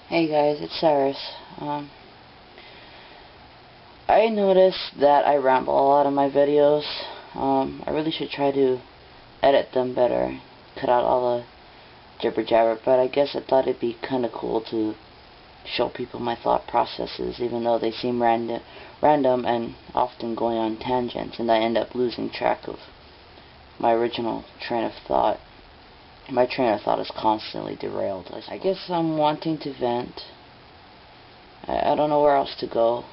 Hey guys, it's Cyrus. I noticed that I ramble a lot in my videos. I really should try to edit them better, cut out all the jibber jabber, but I guess I thought it'd be kind of cool to show people my thought processes, even though they seem random and often going on tangents, and I end up losing track of my original train of thought. My train of thought is constantly derailed. I guess I'm wanting to vent. I don't know where else to go.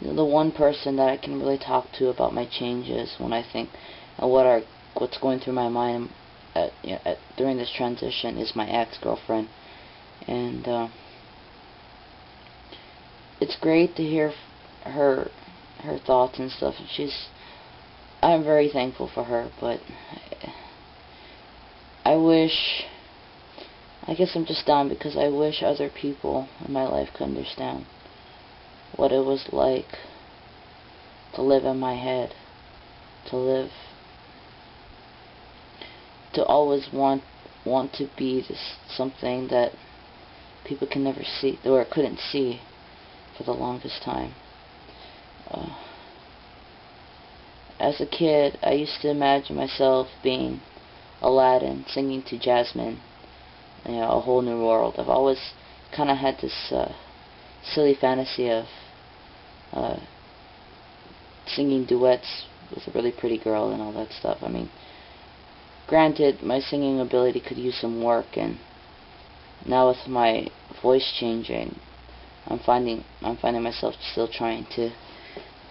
The one person that I can really talk to about my changes when I think what's going through my mind during this transition is my ex-girlfriend, and it's great to hear her thoughts and stuff. I'm very thankful for her, but I guess I'm just down because I wish other people in my life could understand what it was like to live in my head, to always want to be something that people can never see, or couldn't see for the longest time. As a kid, I used to imagine myself being Aladdin, singing to Jasmine, a whole new world. I've always kind of had this silly fantasy of singing duets with a really pretty girl and all that stuff. I mean, granted, my singing ability could use some work, and now with my voice changing, I'm finding myself still trying to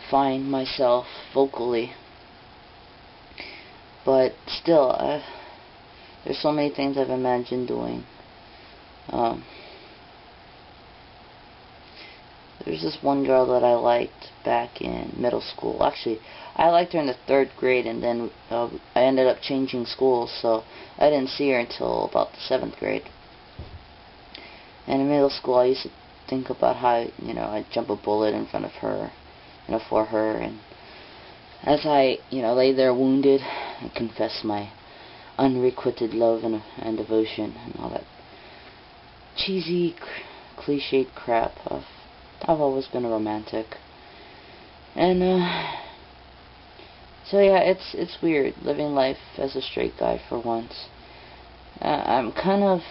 find myself vocally, but still, there's so many things I've imagined doing. There's this one girl that I liked back in middle school. Actually, I liked her in the 3rd grade, and then I ended up changing schools, so I didn't see her until about the 7th grade. And in middle school, I used to think about how I'd jump a bullet in front of her, for her, and as I lay there wounded, I confess my unrequited love and devotion and all that cheesy, cliched crap. I've always been a romantic, and so yeah, it's weird living life as a straight guy for once. I'm kind of,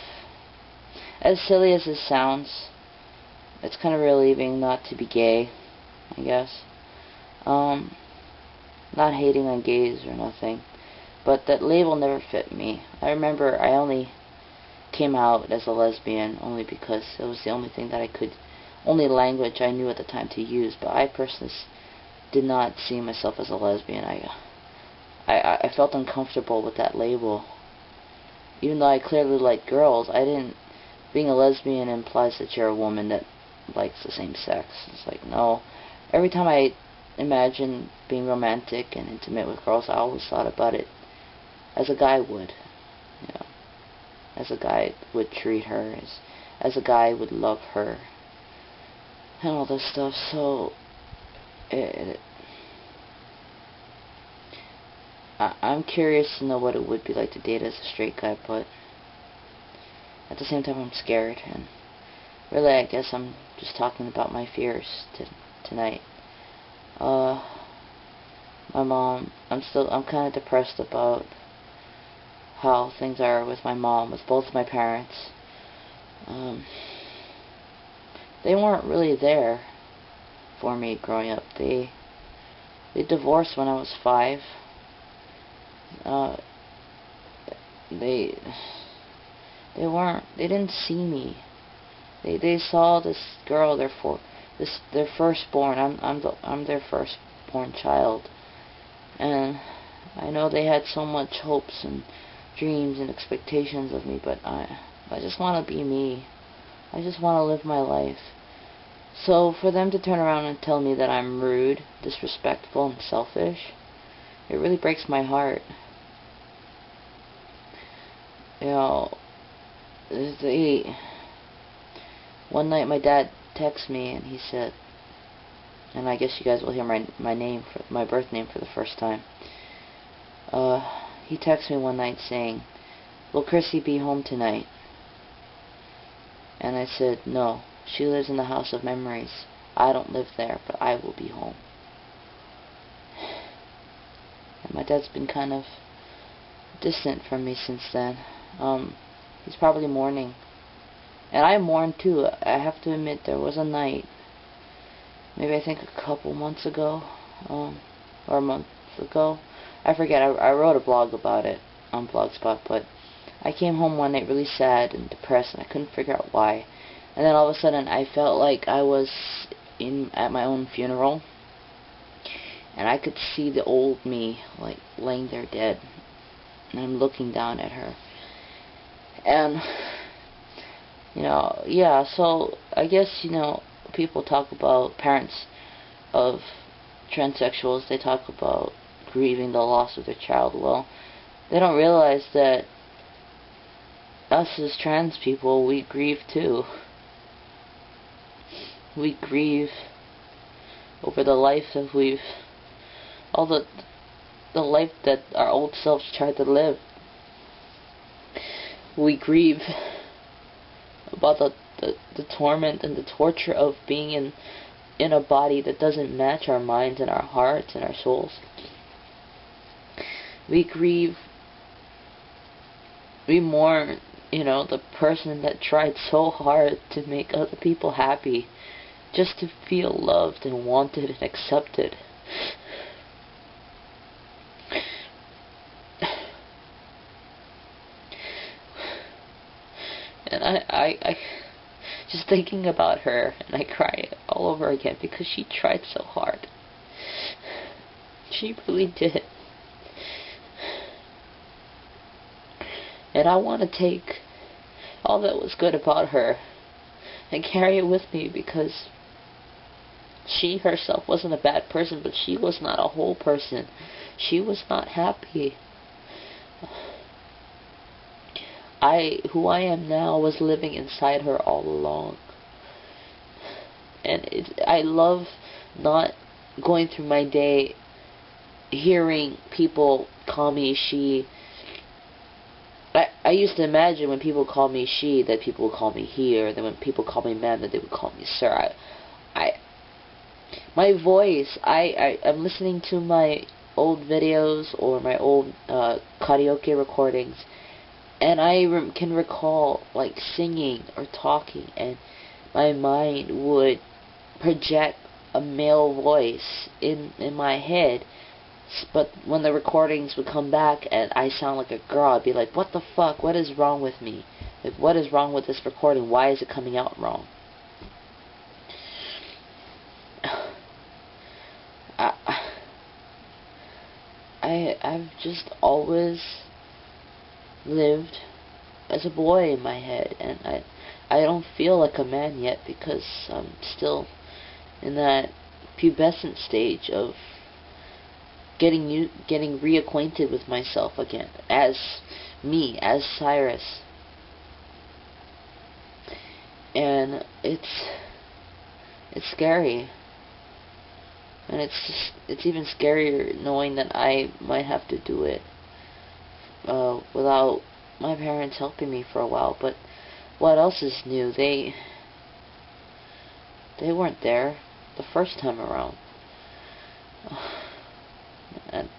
as silly as it sounds, it's kind of relieving not to be gay, I guess. Not hating on gays or nothing, but that label never fit me. I remember I only came out as a lesbian only because it was the only language I knew at the time to use, but I personally did not see myself as a lesbian. I felt uncomfortable with that label. Even though I clearly like girls, being a lesbian implies that you're a woman that likes the same sex. It's like, no. Every time I imagine being romantic and intimate with girls, I always thought about it as a guy would. As a guy would treat her, as a guy would love her, and all this stuff. So I'm curious to know what it would be like to date as a straight guy, but at the same time I'm scared, and really I guess I'm just talking about my fears tonight. My mom, I'm kind of depressed about how things are with my mom, with both my parents. They weren't really there for me growing up. They divorced when I was 5. They didn't see me. They saw this girl, their firstborn. I'm their firstborn child, and I know they had so much hopes and dreams and expectations of me, but I just want to be me. I just want to live my life. So for them to turn around and tell me that I'm rude, disrespectful, and selfish, it really breaks my heart. One night my dad texted me and he said, and I guess you guys will hear my birth name for the first time. He texted me one night saying, "Will Chrissy be home tonight?" And I said, no, she lives in the house of memories. I don't live there, but I will be home. And my dad's been kind of distant from me since then. He's probably mourning. And I mourn too. I have to admit, there was a night, maybe I think a couple months ago, or a month ago. I forget, I wrote a blog about it on Blogspot, but I came home one night really sad and depressed, and I couldn't figure out why. And then all of a sudden, I felt like I was at my own funeral, and I could see the old me, like, laying there dead, and I'm looking down at her. And, you know, yeah, so I guess, you know, people talk about, parents of transsexuals, they talk about grieving the loss of their child. Well, they don't realize that us as trans people, we grieve too. We grieve over the life that the life that our old selves tried to live. We grieve about the torment and the torture of being in a body that doesn't match our minds and our hearts and our souls. We grieve, we mourn, you know, the person that tried so hard to make other people happy, just to feel loved and wanted and accepted. And I just thinking about her, and I cry all over again because she tried so hard. She really did. And I want to take all that was good about her and carry it with me, because she herself wasn't a bad person, but she was not a whole person. She was not happy. Who I am now was living inside her all along. And I love not going through my day hearing people call me she. I used to imagine when people call me she, that people would call me he, or then when people call me man, that they would call me sir. My voice, I'm listening to my old videos or my old karaoke recordings, and I can recall, like, singing or talking, and my mind would project a male voice in my head. But when the recordings would come back and I sound like a girl, I'd be like, what the fuck? What is wrong with me? Like, what is wrong with this recording? Why is it coming out wrong? I've just always lived as a boy in my head, and I don't feel like a man yet, because I'm still in that pubescent stage of getting reacquainted with myself again, as me, as Cyrus. And it's scary. And it's even scarier knowing that I might have to do it without my parents helping me for a while. But what else is new? They weren't there the first time around. And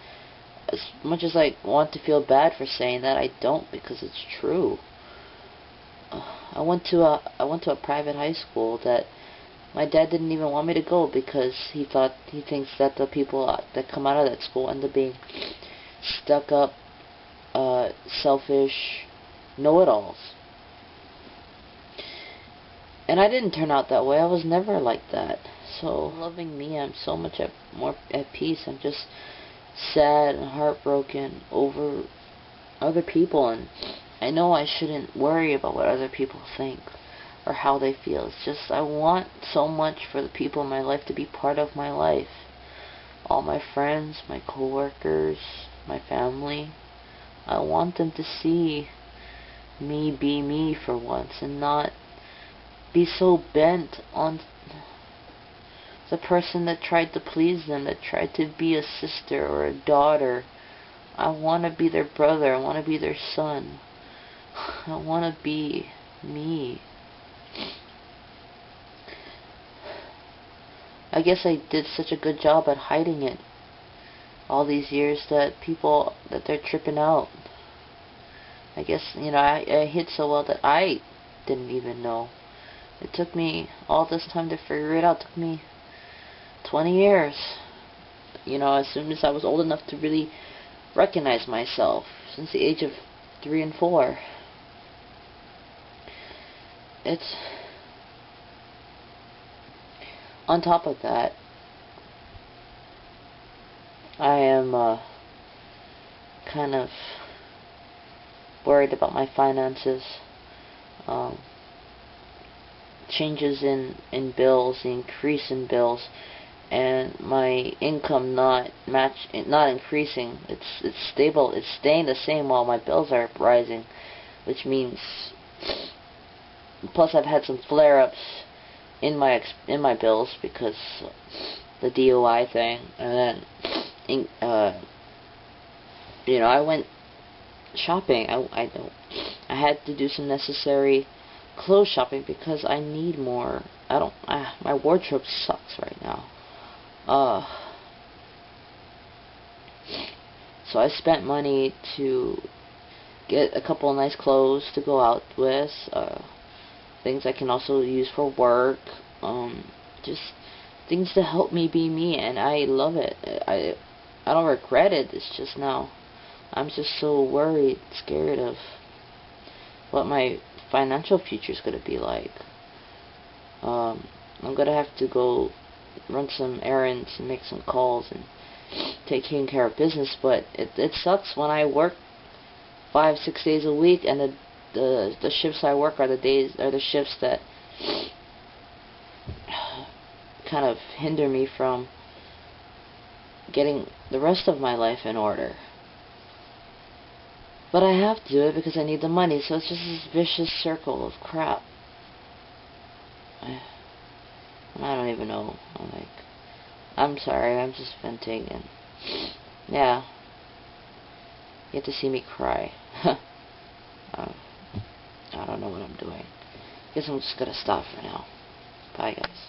as much as I want to feel bad for saying that, I don't, because it's true. I went to a private high school that my dad didn't even want me to go, because he thinks that the people that come out of that school end up being stuck up, selfish know-it-alls. And I didn't turn out that way. I was never like that. So loving me, I'm so much more at peace. I'm just sad and heartbroken over other people, and I know I shouldn't worry about what other people think or how they feel. It's just I want so much for the people in my life to be part of my life. All my friends, my coworkers, my family. I want them to see me be me for once, and not be so bent on the person that tried to please them, that tried to be a sister or a daughter. I want to be their brother. I want to be their son. I want to be me. I guess I did such a good job at hiding it all these years that people, that they're tripping out. I guess, you know, I hid so well that I didn't even know. It took me all this time to figure it out. It took me 20 years. You know, as soon as I was old enough to really recognize myself, since the age of 3 and 4. It's, on top of that, I am kind of worried about my finances. Changes in bills, the increase in bills, and my income not increasing. It's stable. It's staying the same while my bills are rising, which means, plus I've had some flare-ups in my bills because the DOI thing, and then you know, I went shopping. I had to do some necessary clothes shopping because I need more. My wardrobe sucks right now. So I spent money to get a couple of nice clothes to go out with, things I can also use for work, just things to help me be me, and I love it. I don't regret it. It's just now I'm just so worried, scared of what my financial future is going to be like. I'm going to have to go run some errands and make some calls and taking care of business, but it sucks when I work 5-6 days a week, and the shifts I work are the shifts that kind of hinder me from getting the rest of my life in order. But I have to do it because I need the money, so it's just this vicious circle of crap. I don't even know. I'm sorry, I'm just venting, and yeah, you have to see me cry. I don't know what I'm doing. Guess I'm just gonna stop for now. Bye, guys.